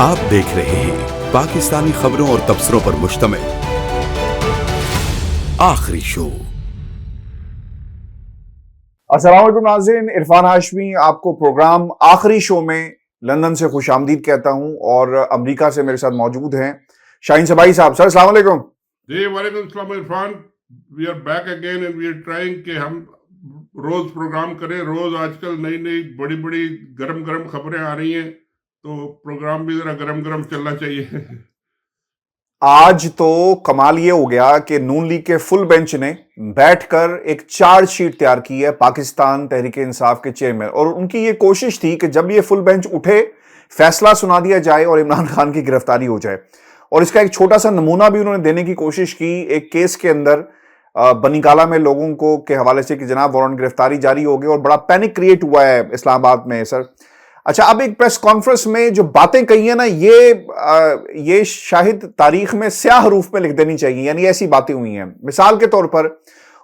आप देख रहे हैं पाकिस्तानी खबरों और तबसरों पर मुश्तमिल आखिरी शो। अस्सलाम वालेकुम नाज़रीन, इरफान हाशमी आपको प्रोग्राम आखिरी शो में लंदन से खुशामदीद कहता हूं और अमेरिका से मेरे साथ मौजूद हैं शाहीन सबाई साहब। सर अस्सलाम वालेकुम। जी वालेकुम सलाम Irfan, we are back again and we are trying कि हम रोज प्रोग्राम करें। रोज आजकल नई नई बड़ी बड़ी गरम गरम खबरें आ रही हैं, तो प्रोग्राम भी जरा गरम गरम चलना चाहिए। आज तो कमाल ये हो गया कि नून लीग के फुल बेंच ने बैठकर एक चार्जशीट तैयार की है पाकिस्तान तहरीक इंसाफ के चेयरमैन, और उनकी ये कोशिश थी कि जब ये फुल बेंच उठे फैसला सुना दिया जाए और इमरान खान की गिरफ्तारी हो जाए। और इसका एक छोटा सा नमूना भी उन्होंने देने की कोशिश की एक केस के अंदर बनीकाला में लोगों को के हवाले से कि जनाब वारंट गिरफ्तारी जारी हो गई और बड़ा पैनिक क्रिएट हुआ है इस्लामाबाद में। सर अच्छा, अब एक प्रेस कॉन्फ्रेंस में जो बातें कही है ना, ये शायद तारीख में स्याह हरूफ में लिख देनी चाहिए, यानी ऐसी बातें हुई हैं। मिसाल के तौर पर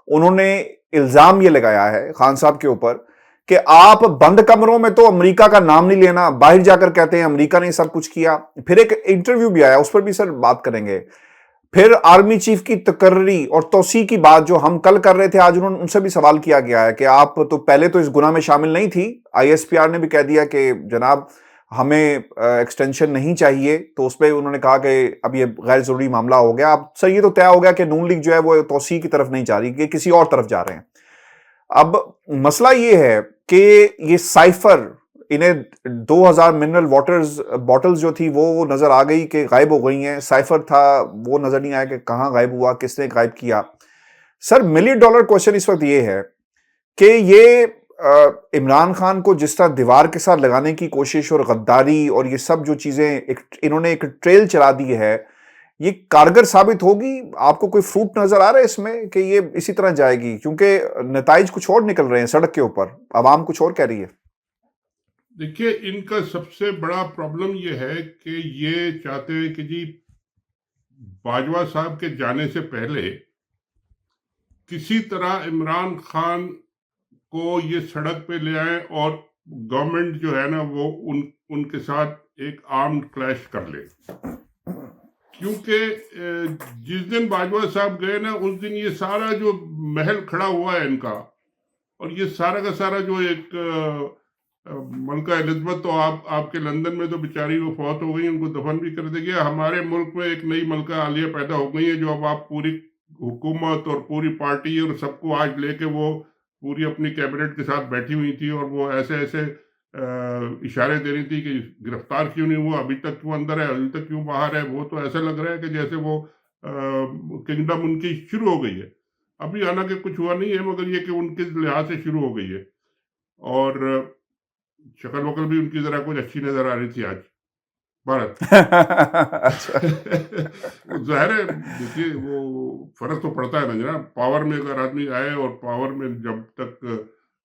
उन्होंने इल्जाम ये लगाया है खान साहब के ऊपर कि आप बंद कमरों में तो अमेरिका का नाम नहीं लेना, बाहर जाकर कहते हैं अमेरिका ने सब कुछ किया। फिर एक इंटरव्यू भी आया, उस पर भी सर बात करेंगे। फिर आर्मी चीफ की तकर्री और तौसी की बात जो हम कल कर रहे थे, आज उन्होंने उनसे भी सवाल किया गया है कि आप तो पहले तो इस गुनाह में शामिल नहीं थी। आईएसपीआर ने भी कह दिया कि जनाब हमें एक्सटेंशन नहीं चाहिए, तो उस पर उन्होंने कहा कि अब ये गैर जरूरी मामला हो गया। अब सर ये तो तय हो गया कि नून लीग जो है वो तौसी की तरफ नहीं जा रही, कि किसी और तरफ जा रहे हैं। अब मसला ये है कि ये साइफर, इन्हें 2000 मिनरल वाटर्स बॉटल्स जो थी वो नजर आ गई कि गायब हो गई हैं। साइफर था वो नजर नहीं आया कि कहां गायब हुआ, किसने गायब किया। सर $1 मिलियन क्वेश्चन इस वक्त ये है कि ये इमरान खान को जिस तरह दीवार के साथ लगाने की कोशिश और गद्दारी और ये सब जो चीजें इन्होंने एक ट्रेल चला दी है, ये कारगर साबित होगी? आपको कोई फ्रूट नजर आ रहा है इसमें कि ये इसी तरह जाएगी? क्योंकि नताइज कुछ और निकल रहे हैं सड़क के ऊपर, आवाम कुछ और कह रही है। देखिए, इनका सबसे बड़ा प्रॉब्लम ये है कि ये चाहते हैं कि जी बाजवा साहब के जाने से पहले किसी तरह इमरान खान को ये सड़क पे ले आए और गवर्नमेंट जो है ना वो उनके साथ एक आर्म्ड क्लैश कर ले। क्योंकि जिस दिन बाजवा साहब गए ना, उस दिन ये सारा जो महल खड़ा हुआ है इनका, और ये सारा का सारा जो एक मलका एलिजबेथ तो आपके लंदन में तो बेचारी वो फौत हो गई, उनको दफन भी कर दिया गया। हमारे मुल्क में एक नई मलका आलिया पैदा हो गई है, जो अब आप पूरी हुकूमत और पूरी पार्टी और सबको आज लेके वो पूरी अपनी कैबिनेट के साथ बैठी हुई थी, और वो ऐसे ऐसे इशारे दे रही थी कि गिरफ्तार क्यों नहीं हुआ, अभी तक क्यों अंदर है, अभी तक क्यों बाहर है। वो तो ऐसा लग रहा है कि जैसे वो किंगडम उनकी शुरू हो गई है। अभी हालांकि कुछ हुआ नहीं है, मगर ये कि उनके लिहाज से शुरू हो गई है। और शक्ल वकल भी उनकी जरा कुछ अच्छी नजर आ रही थी आज भारत। अच्छा। जाहिर है, देखिए वो फर्क तो पड़ता है ना जनाब, पावर में अगर आदमी आए और पावर में जब तक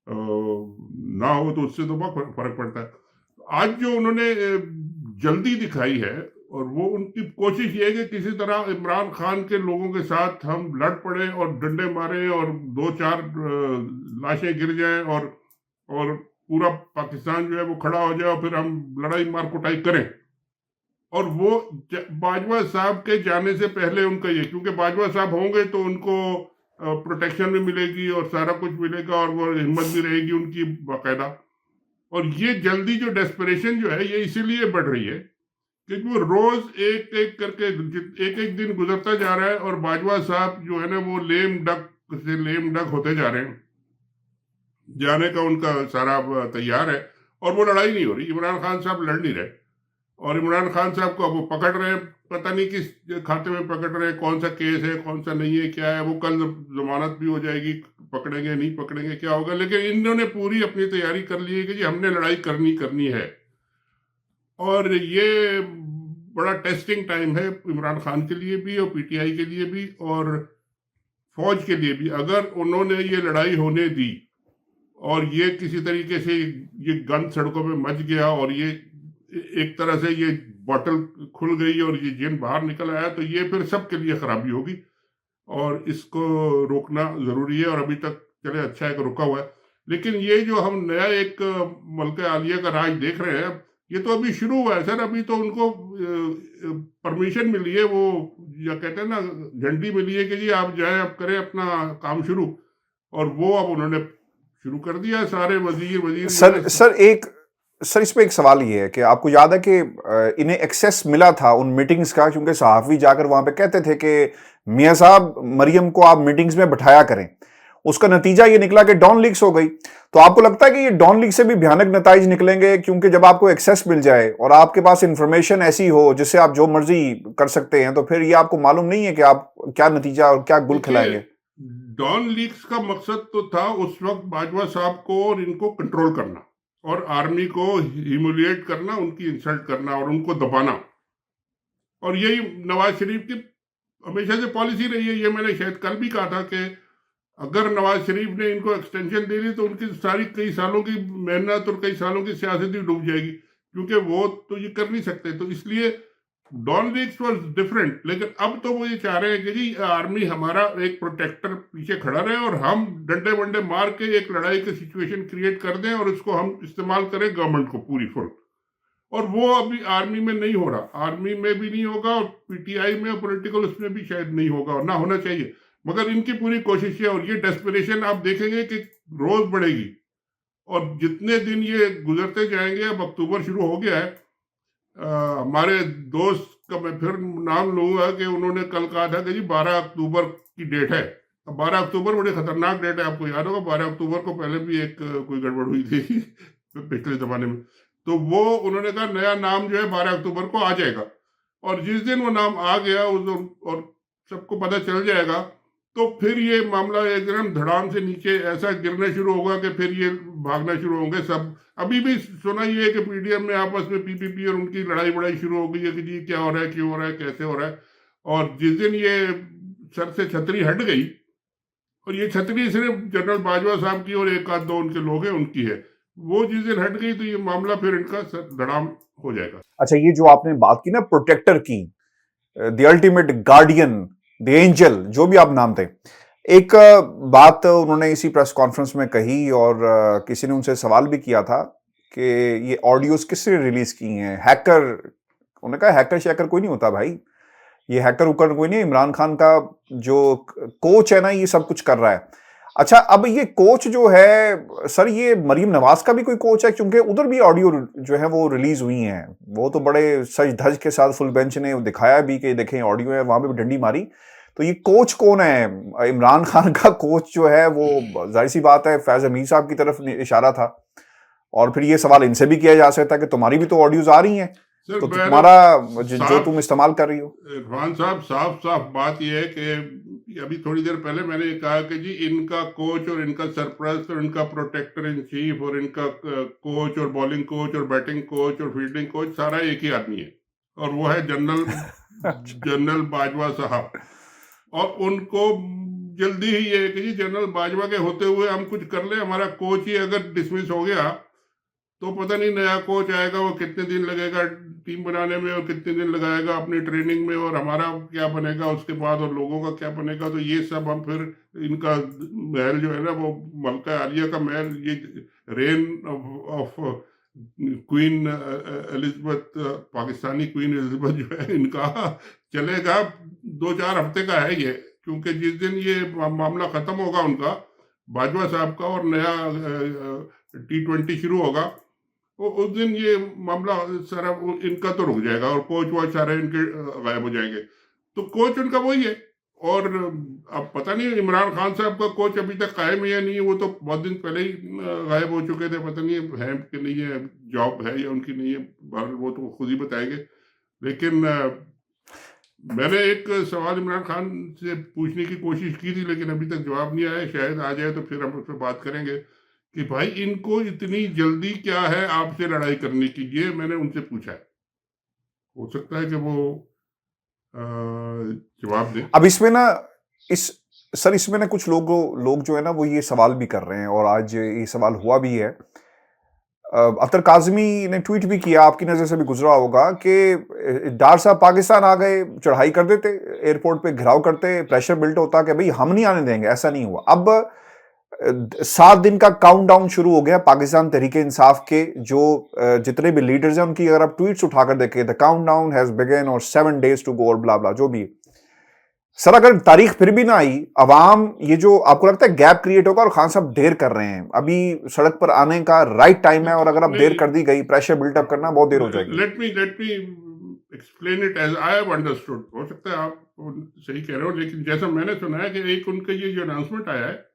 ना हो तो उससे तो बहुत फर्क पड़ता है। आज जो उन्होंने जल्दी दिखाई है, और वो उनकी कोशिश ये है कि किसी तरह इमरान खान के लोगों के साथ हम लड़ पड़े और डंडे मारे और 2-4 लाशें गिर जाएं और पूरा पाकिस्तान जो है वो खड़ा हो जाए और फिर हम लड़ाई मार कुटाई करें। और वो बाजवा साहब के जाने से पहले उनका ये, क्योंकि बाजवा साहब होंगे तो उनको प्रोटेक्शन भी मिलेगी और सारा कुछ मिलेगा और वो हिम्मत भी रहेगी उनकी बाकायदा। और ये जल्दी जो डेस्परेशन जो है ये इसीलिए बढ़ रही है क्योंकि वो रोज एक एक करके एक एक दिन गुजरता जा रहा है और बाजवा साहब जो है ना वो लेम डक होते जा रहे हैं। जाने का उनका सारा तैयार है और वो लड़ाई नहीं हो रही। इमरान खान साहब लड़ नहीं रहे, और इमरान खान साहब को अब वो पकड़ रहे हैं, पता नहीं किस खाते में पकड़ रहे हैं, कौन सा केस है, कौन सा नहीं है, क्या है। वो कल जमानत भी हो जाएगी, पकड़ेंगे नहीं पकड़ेंगे क्या होगा, लेकिन इन्होंने पूरी अपनी तैयारी कर ली है कि जी हमने लड़ाई करनी है। और ये बड़ा टेस्टिंग टाइम है इमरान खान के लिए भी और पीटीआई के लिए भी और फौज के लिए भी। अगर उन्होंने ये लड़ाई होने दी और ये किसी तरीके से ये गंद सड़कों में मच गया और ये एक तरह से ये बॉटल खुल गई और ये जिन बाहर निकल आया, तो ये फिर सबके लिए खराबी होगी और इसको रोकना जरूरी है। और अभी तक चले अच्छा है कि रुका हुआ है, लेकिन ये जो हम नया एक मलका आलिया का राज देख रहे हैं, ये तो अभी शुरू हुआ है सर, अभी तो उनको परमिशन मिली है, वो या कहते हैं ना झंडी मिली है कि जी आप जाए, आप करें अपना काम शुरू, और वो अब उन्होंने शुरू कर दिया। सारे वजीर वजीर सर इसमें एक सवाल ये है कि आपको याद है कि इन्हें एक्सेस मिला था उन मीटिंग्स का, क्योंकि सहाफ़ी जाकर वहां पे कहते थे कि मियां साहब मरियम को आप मीटिंग्स में बैठाया करें। उसका नतीजा ये निकला कि डॉन लीक्स हो गई। तो आपको लगता है कि ये डॉन लीक से भी भयानक नतीजे निकलेंगे, क्योंकि जब आपको एक्सेस मिल जाए और आपके पास इंफॉर्मेशन ऐसी हो जिससे आप जो मर्जी कर सकते हैं, तो फिर ये आपको मालूम नहीं है कि आप क्या नतीजा और क्या गुल खिलाएंगे। डॉन लीक्स का मकसद तो था उस वक्त बाजवा साहब को और इनको कंट्रोल करना, और आर्मी को ह्यूमिलिएट करना, उनकी इंसल्ट करना और उनको दबाना। और यही नवाज शरीफ की हमेशा से पॉलिसी रही है। ये मैंने शायद कल भी कहा था कि अगर नवाज शरीफ ने इनको एक्सटेंशन दे दी तो उनकी सारी कई सालों की मेहनत और कई सालों की सियासत ही डूब जाएगी, क्योंकि वो तो ये कर नहीं सकते। तो इसलिए डॉन लीक्स वाज डिफरेंट। लेकिन अब तो वो ये चाह रहे हैं कि जी आर्मी हमारा एक प्रोटेक्टर पीछे खड़ा रहे और हम डंडे वंडे मार के एक लड़ाई की सिचुएशन क्रिएट कर दें और उसको हम इस्तेमाल करें गवर्नमेंट को पूरी फुल। और वो अभी आर्मी में नहीं हो रहा, आर्मी में भी नहीं होगा और पीटीआई में और पॉलिटिकल उसमें भी शायद नहीं होगा और ना होना चाहिए। मगर इनकी पूरी कोशिश है और ये डेस्परेशन आप देखेंगे कि रोज बढ़ेगी। और जितने दिन ये गुजरते जाएंगे, अब अक्टूबर शुरू हो गया है, हमारे दोस्त का मैं फिर नाम लूंगा कि उन्होंने कल कहा था कि जी 12 अक्टूबर की डेट है। अब 12 अक्टूबर बड़ी खतरनाक डेट है, आपको याद होगा 12 अक्टूबर को पहले भी एक कोई गड़बड़ हुई थी पिछले जमाने में। तो वो उन्होंने कहा नया नाम जो है 12 अक्टूबर को आ जाएगा, और जिस दिन वो नाम आ गया और सबको पता चल जाएगा, तो फिर ये मामला एकदम धड़ाम से नीचे ऐसा गिरना शुरू होगा कि फिर ये भागना शुरू होंगे सब। अभी भी सुना ये है कि पीडीएम में आपस में पीपीपी और उनकी लड़ाई बड़ाई शुरू हो गई है कि जी क्या हो रहा है, क्यों हो रहा है, कैसे हो रहा है। और जिस दिन ये सर से छतरी हट गई, और ये छतरी सिर्फ जनरल बाजवा साहब की और एक आध दो उनके लोग हैं उनकी है, वो जिस दिन हट गई तो ये मामला फिर इनका धड़ाम हो जाएगा। अच्छा, ये जो आपने बात की ना प्रोटेक्टर की, the ultimate guardian, the angel, जो भी आप नाम थे, एक बात उन्होंने इसी प्रेस कॉन्फ्रेंस में कही और किसी ने उनसे सवाल भी किया था कि ये ऑडियोज किसने रिलीज की हैं, हैकर। उन्होंने कहा हैकर शैकर कोई नहीं होता भाई, ये हैकर उकर कोई नहीं, इमरान खान का जो कोच है ना ये सब कुछ कर रहा है। अच्छा, अब ये कोच जो है सर, ये मरीम नवाज का भी कोई कोच है? क्योंकि उधर भी ऑडियो जो है वो रिलीज हुई हैं, वो तो बड़े सज धज के साथ फुल बेंच ने दिखाया भी कि देखें ऑडियो है, वहां पे भी डंडी मारी। तो ये कोच कौन है? इमरान खान का कोच जो है वो जाहिर सी बात है फैज अमीर साहब की तरफ इशारा था, और फिर ये सवाल इनसे भी किया जा सकता है कि तुम्हारी भी तो ऑडियोज आ रही हैं, तो तुम्हारा जो तुम इस्तेमाल कर रही हो। इरफान साहब, साफ साफ बात यह है कि अभी थोड़ी देर पहले मैंने कहा कि जी इनका कोच और इनका सरप्रस्त और इनका प्रोटेक्टर इन चीफ और इनका कोच और बॉलिंग कोच और बैटिंग कोच और फील्डिंग कोच सारा एक ही आदमी है, और वो है जनरल बाजवा साहब। और उनको जल्दी ही ये कि जी जनरल बाजवा के होते हुए हम कुछ कर ले, हमारा कोच ही अगर डिसमिस हो गया तो पता नहीं नया कोच आएगा वो कितने दिन लगेगा टीम बनाने में और कितने दिन लगाएगा अपनी ट्रेनिंग में, और हमारा क्या बनेगा उसके बाद और लोगों का क्या बनेगा। तो ये सब हम फिर इनका महल जो है ना वो मलका आलिया का महल, ये rain of queen Elizabeth, Pakistani queen Elizabeth जो है इनका चलेगा 2-4 हफ्ते का है ये, क्योंकि जिस दिन ये मामला खत्म होगा उनका बाजवा साहब का और नया T20 शुरू होगा, उस दिन ये मामला सारा इनका तो रुक जाएगा और कोच वॉच सारे इनके गायब हो जाएंगे। तो कोच उनका वही है। और अब पता नहीं इमरान खान साहब का कोच अभी तक कायम है या नहीं, वो तो बहुत दिन पहले ही गायब हो चुके थे, पता नहीं है कि नहीं है, जॉब है या उनकी नहीं है, वो तो खुद ही बताएंगे। लेकिन मैंने एक सवाल इमरान खान से पूछने की कोशिश की थी लेकिन अभी तक जवाब नहीं आया, शायद आ जाए तो फिर हम उस पर बात करेंगे कि भाई इनको इतनी जल्दी क्या है आपसे लड़ाई करने की, ये मैंने उनसे पूछा है। हो सकता है कि वो जवाब दे। अब इसमें ना इसमें ना कुछ लोग जो है ना वो ये सवाल भी कर रहे हैं, और आज ये सवाल हुआ भी है। अख्तर काज़मी ने ट्वीट भी किया, आपकी नज़र से भी गुजरा होगा, कि डार साहब पाकिस्तान आ गए, चढ़ाई कर देते, एयरपोर्ट पे घिराव करते, प्रेशर बिल्ट होता कि भाई हम नहीं आने देंगे, ऐसा नहीं हुआ। अब 7 दिन का काउंटडाउन शुरू हो गया पाकिस्तान तहरीके इंसाफ के जो जितने भी लीडर्स हैं उनकी अगर आप ट्वीट्स उठाकर देखें, द काउंटडाउन हैज बिगन और 7 days टू गो और ब्ला ब्ला जो भी। सर अगर तारीख फिर भी ना आई, अवाम ये जो आपको लगता है गैप क्रिएट होगा और खान साहब देर कर रहे हैं, अभी सड़क पर आने का राइट टाइम है और अगर अब देर कर दी गई, प्रेशर बिल्टअप करना बहुत देर हो जाएगी। Let me explain it as I have understood. हो सकता है आप सही कह रहे हो, लेकिन जैसा मैंने सुना है कि एक उनका ये जो अनाउंसमेंट आया है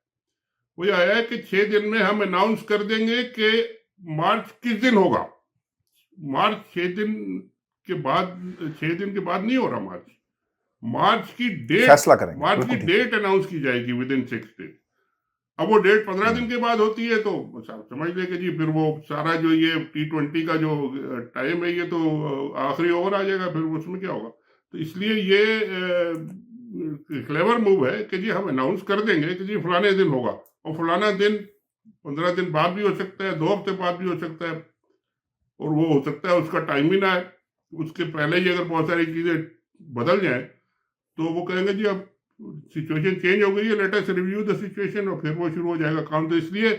वो ये आया है कि 6 दिन में हम अनाउंस कर देंगे कि मार्च किस दिन होगा। मार्च 6 दिन के बाद, 6 दिन के बाद नहीं हो रहा मार्च। मार्च की डेट फैसला करेंगे, मार्च की डेट अनाउंस की जाएगी विद इन 6 days। अब वो डेट 15 दिन के बाद होती है तो समझ ले कि जी फिर वो सारा जो ये T20 का जो टाइम है ये तो आखिरी ओवर आ जाएगा, फिर उसमें क्या होगा। तो इसलिए ये क्लेवर मूव है कि जी हम अनाउंस कर देंगे कि जी फलाने दिन होगा, और फलाना दिन 15 दिन बाद भी हो सकता है, 2 हफ्ते बाद भी हो सकता है, और वो हो सकता है उसका टाइम ही ना है। उसके पहले ही अगर बहुत सारी चीजें बदल जाए तो वो कहेंगे जी अब सिचुएशन चेंज हो गई है, let us review the situation, और फिर वो शुरू हो जाएगा काम। तो इसलिए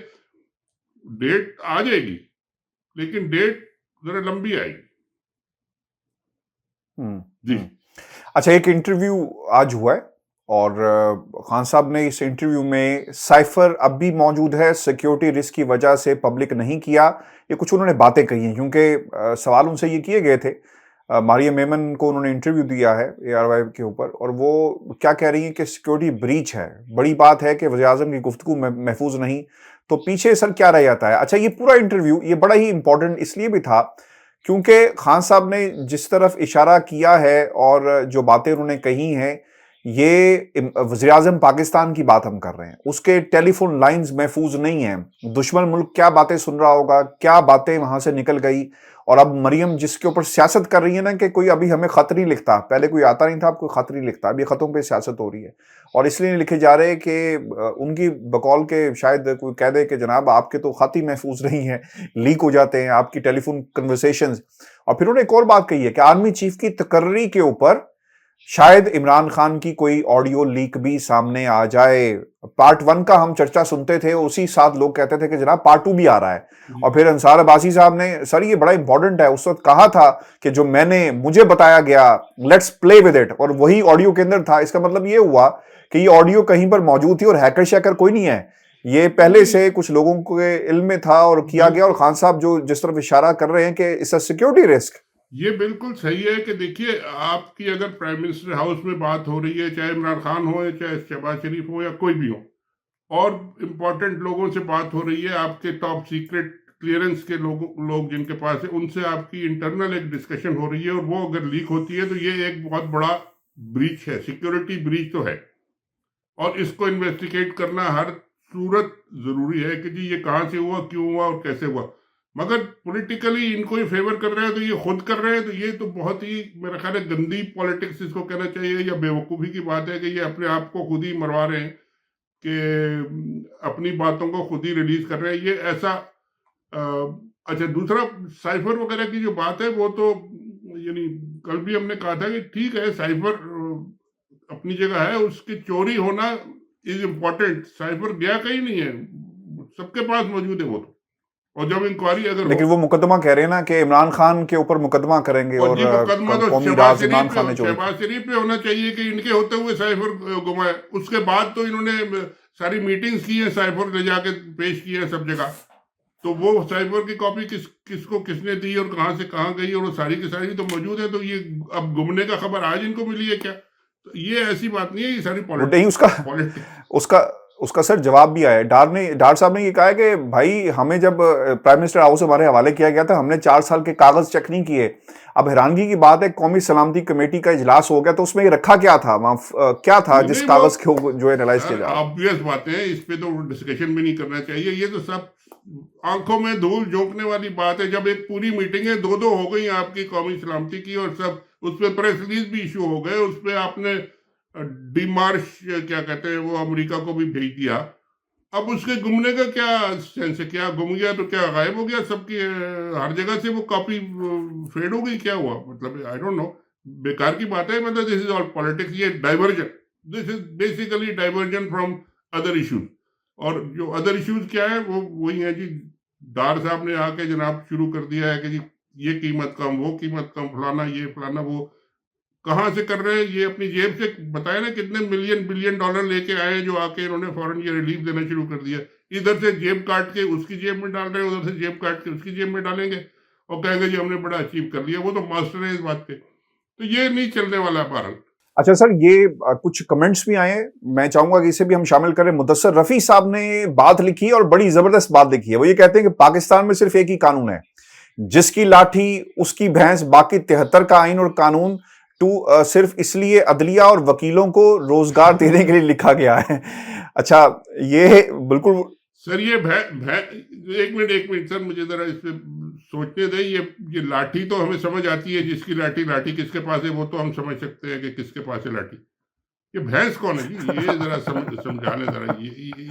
डेट आ जाएगी, लेकिन डेट जरा लंबी आएगी। जी अच्छा, एक इंटरव्यू आज हुआ है और खान साहब ने इस इंटरव्यू में साइफर अब भी मौजूद है, सिक्योरिटी रिस्क की वजह से पब्लिक नहीं किया, ये कुछ उन्होंने बातें कही हैं, क्योंकि सवाल उनसे ये किए गए थे। मारिया मेमन को उन्होंने इंटरव्यू दिया है ARY के ऊपर, और वो क्या कह रही हैं कि सिक्योरिटी ब्रीच है, बड़ी बात है कि वज़ीर-ए-आज़म की गुफ्तगू महफूज नहीं, तो पीछे सर क्या रह जाता है। अच्छा, ये पूरा इंटरव्यू ये बड़ा ही इंपॉर्टेंट इसलिए भी था क्योंकि खान साहब ने जिस तरफ इशारा किया है और जो बातें उन्होंने कही हैं, ये वज़ीर-ए-आज़म पाकिस्तान की बात हम कर रहे हैं, उसके टेलीफोन लाइंस महफूज नहीं हैं, दुश्मन मुल्क क्या बातें सुन रहा होगा, क्या बातें वहां से निकल गई। और अब मरियम जिसके ऊपर सियासत कर रही है ना कि कोई अभी हमें खत नहीं लिखता, पहले कोई आता नहीं था, अब कोई खत नहीं लिखता, अभी खतों पे सियासत हो रही है, और इसलिए नहीं लिखे जा रहे कि उनकी बकौल के शायद कोई कह दे कि जनाब आपके तो खत ही महफूज नहीं है, लीक हो जाते हैं आपकी टेलीफोन कन्वर्सेशंस। और फिर उन्होंने एक और बात कही है कि आर्मी चीफ की तकर्री के ऊपर शायद इमरान खान की कोई ऑडियो लीक भी सामने आ जाए। पार्ट 1 का हम चर्चा सुनते थे, उसी साथ लोग कहते थे कि जनाब पार्ट 2 भी आ रहा है, और फिर अंसार अब्बासी साहब ने, सर ये बड़ा इंपॉर्टेंट है, उस वक्त कहा था कि जो मुझे बताया गया लेट्स प्ले विद इट, और वही ऑडियो के अंदर था। इसका मतलब ये हुआ कि ये ऑडियो कहीं पर मौजूद थी और हैकर शैकर कोई नहीं है, ये पहले से कुछ लोगों के इल्म में था और किया गया। और खान साहब जो जिस तरफ इशारा कर रहे हैं कि इट्स अ सिक्योरिटी रिस्क, ये बिल्कुल सही है कि देखिए आपकी अगर प्राइम मिनिस्टर हाउस में बात हो रही है, चाहे इमरान खान हो, चाहे शहबाज शरीफ हो, या कोई भी हो, और इम्पोर्टेंट लोगों से बात हो रही है, आपके टॉप सीक्रेट क्लियरेंस के लोग जिनके पास है, उनसे आपकी इंटरनल एक डिस्कशन हो रही है, और वो अगर लीक होती है तो ये एक बहुत बड़ा ब्रीच है, सिक्योरिटी ब्रीच तो है, और इसको इन्वेस्टिगेट करना हर सूरत जरूरी है कि जी ये कहाँ से हुआ, क्यों हुआ और कैसे हुआ। मगर पॉलिटिकली इनको ही फेवर कर रहे हैं तो ये खुद कर रहे हैं, तो ये तो बहुत ही मेरा ख्याल है गंदी पॉलिटिक्स इसको कहना चाहिए, या बेवकूफ़ी की बात है कि ये अपने आप को खुद ही मरवा रहे हैं, कि अपनी बातों को खुद ही रिलीज कर रहे हैं, ये ऐसा। अच्छा, दूसरा साइफर वगैरह की जो बात है वो तो यानी कल भी हमने कहा था कि ठीक है साइफर अपनी जगह है, उसकी चोरी होना इज इम्पोर्टेंट, साइफर गया कहीं नहीं है, सबके पास मौजूद है वो तो। और जब इंक्वायरी अगर, लेकिन वो मुकदमा कह रहे हैं ना कि इमरान खान के ऊपर मुकदमा करेंगे, और मुकदमा तो शहबाज शरीफ पे होना चाहिए कि इनके होते हुए साइफर गुमाए। उसके बाद तो इन्होंने सारी मीटिंग्स की है, साइफर ले जाके पेश किए हैं सब जगह, तो वो साइफर की कॉपी किसको किसने दी और कहाँ से कहाँ गई, और वो सारी की सारी तो मौजूद है। तो ये अब गुमने का खबर आज इनको मिली है क्या? तो ये ऐसी बात नहीं है, ये सारी पॉलिटिक्स। उसका सर जवाब भी आया। डार साहब ने ये कहा है कि भाई हमें जब प्राइम मिनिस्टर हाउस हमारे हवाले किया गया था, हमने 4 साल के कागज चेक नहीं किए। अब हैरानगी की बात है, कौमी सलामती कमेटी का इजलास हो गया तो उसमें ये रखा क्या था, वहां क्या था जिस कागज को जो एनालाइज किया जा रहा है? ऑब्वियस बात है, इस पे तो डिस्कशन भी नहीं करना चाहिए, ये तो सब आंखों में धूल झोंकने वाली बात है। जब एक पूरी मीटिंग है, 2 हो गई आपकी कौमी सलामती की, और सब उस पर प्रेस रिलीज भी इशू हो गए, उस पर आपने डिमार्श क्या कहते हैं वो अमेरिका को भी भेज दिया। अब उसके गुमने का क्या सेंस है? क्या गुम गया तो क्या गायब हो गया सबकी हर जगह से वो कॉपी फेड हो गई? क्या हुआ? मतलब आई डोंट नो, बेकार की बात है। मतलब दिस इज ऑल पॉलिटिक्स, ये diversion, this is basically diversion from other issues. और जो अदर इश्यूज क्या है वो वही है जी, डार साहब ने आके जनाब शुरू कर दिया है कि जी ये कीमत कम, वो कीमत कम, फलाना ये फलाना वो। कहाँ से कर रहे हैं ये? अपनी जेब से बताए ना, कितने मिलियन बिलियन डॉलर लेके आए जो आके इन्होंने फौरन ये रिलीफ देना शुरू कर दिया। इधर से जेब काट के उसकी जेब में डाल रहे हैं, उधर से जेब काट के उसकी जेब में डालेंगे और कहेंगे जी हमने बड़ा अचीव कर लिया। वो तो मास्टर है इस बात के। तो ये नहीं चलने वाला है भारत। अच्छा सर, ये कुछ कमेंट्स भी आए हैं, मैं चाहूंगा कि इसे भी हम शामिल करें। मुदस्सर रफी साहब ने बात लिखी है और बड़ी जबरदस्त बात लिखी है। वो ये कहते हैं कि पाकिस्तान में सिर्फ एक ही कानून है, जिसकी लाठी उसकी भैंस, बाकी 73 का आइन और कानून सिर्फ इसलिए अदलिया और वकीलों को रोजगार देने के लिए लिखा गया है। अच्छा, ये बिल्कुल सर ये एक मिनट सर, मुझे जरा इस पे सोचने दें। ये लाठी तो हमें समझ आती है, जिसकी लाठी किसके पास है वो तो हम समझ सकते हैं कि किसके पास है लाठी। ये भैंस कौन है जी? ये जरा समझा लें जरा। ये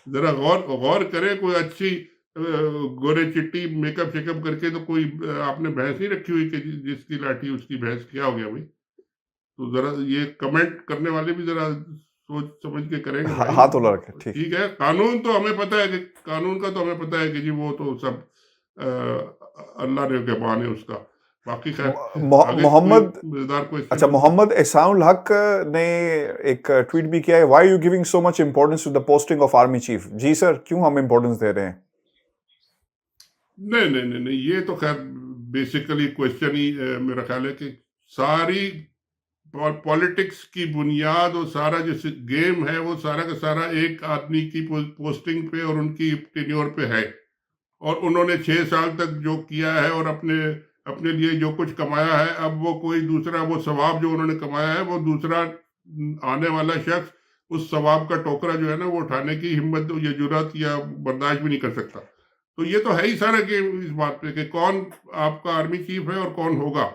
जरा गौर करें। कोई अच्छी गोरे चिट्टी मेकअप शेकअप करके तो कोई आपने भैंस नहीं रखी हुई कि जिसकी लाठी उसकी भैंस। क्या हो गया भाई? तो जरा ये कमेंट करने वाले भी जरा सोच समझ के करेंगे भाई। हाथ उला रखे। ठीक है, कानून तो हमें पता है कि कानून का तो हमें पता है कि जी वो तो सब अल्लाह ने के बाने उसका। बाकी खैर मोहम्मद अच्छा, मोहम्मद एहसानुल हक ने एक ट्वीट भी किया है, why you giving so much importance to the posting of army chief. जी सर, क्यों हम इंपॉर्टेंस दे रहे हैं? नहीं, ये तो खैर बेसिकली क्वेश्चन ही मेरा ख्याल है कि सारी पॉलिटिक्स की बुनियाद और सारा जो गेम है वो सारा का सारा एक आदमी की पोस्टिंग पे और उनकी टेन्योर पे है। और उन्होंने 6 साल तक जो किया है और अपने लिए जो कुछ कमाया है, अब वो कोई दूसरा वो सवाब जो उन्होंने कमाया है वो दूसरा आने वाला शख्स उस सवाब का टोकरा जो है ना वो उठाने की हिम्मत या जुर्रत या बर्दाश्त भी नहीं कर सकता। तो ये तो है ही सारा गेम इस बात पे कि कौन आपका आर्मी चीफ है और कौन होगा।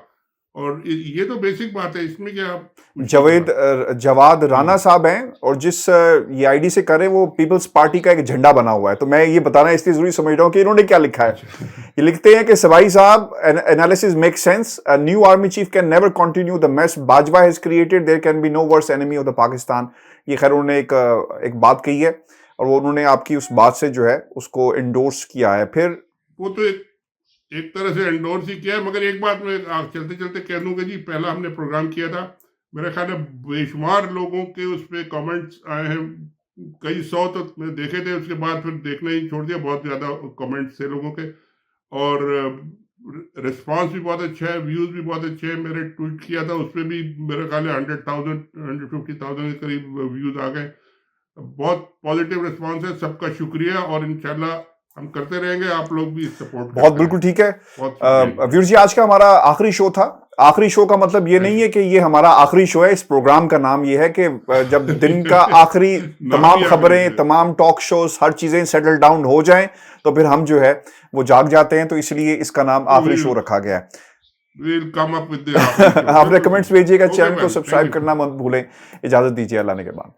और ये तो बेसिक बात है, इसमें क्या। जवाद राणा साहब हैं और जिस ये आईडी से करे वो पीपल्स पार्टी का एक झंडा बना हुआ है। तो मैं ये बताना इसलिए जरूरी समझ रहा हूँ कि इन्होंने क्या लिखा है। ये लिखते हैं कि सवाई साहब, analysis make sense, a new army chief can never continue the mess Bajwa has created, there can be no worse enemy of the Pakistan. ये खैर उन्होंने एक बात कही है और वो उन्होंने आपकी उस बात से जो है उसको इंडोर्स किया है। फिर वो तो एक तरह से एंडोर्स ही किया है। मगर एक बात मैं चलते चलते कह दूं कि जी पहला हमने प्रोग्राम किया था, मेरे ख्याल है बेशुमार लोगों के उस पर कमेंट्स आए हैं, कई 100 तो मैं देखे थे। उसके बाद फिर देखना ही छोड़ दिया, बहुत ज़्यादा कमेंट्स थे लोगों के और रिस्पांस भी बहुत अच्छा है, व्यूज़ भी बहुत अच्छे हैं। मेरे ट्वीट किया था उस पर भी मेरे ख्याल है 100,000 150,000 के करीब व्यूज़ आ गए। बहुत पॉजिटिव रिस्पांस है, सबका शुक्रिया और इंशाल्लाह हम करते रहेंगे। आप लोग भी सपोर्ट बहुत बिल्कुल ठीक है। वीर जी, आज का हमारा आखिरी शो था। आखिरी शो का मतलब ये नहीं है कि ये हमारा आखिरी शो है। इस प्रोग्राम का नाम ये है कि जब दिन का आखिरी तमाम खबरें, तमाम टॉक शोज, हर चीजें सेटल डाउन हो जाएं तो फिर हम जो है वो जाग जाते हैं। तो इसलिए इसका नाम आखिरी शो रखा गया है। आप कमेंट्स भेजिएगा, चैनल को सब्सक्राइब करना मत भूलें। इजाजत दीजिए, अल्लाह ने के बाद।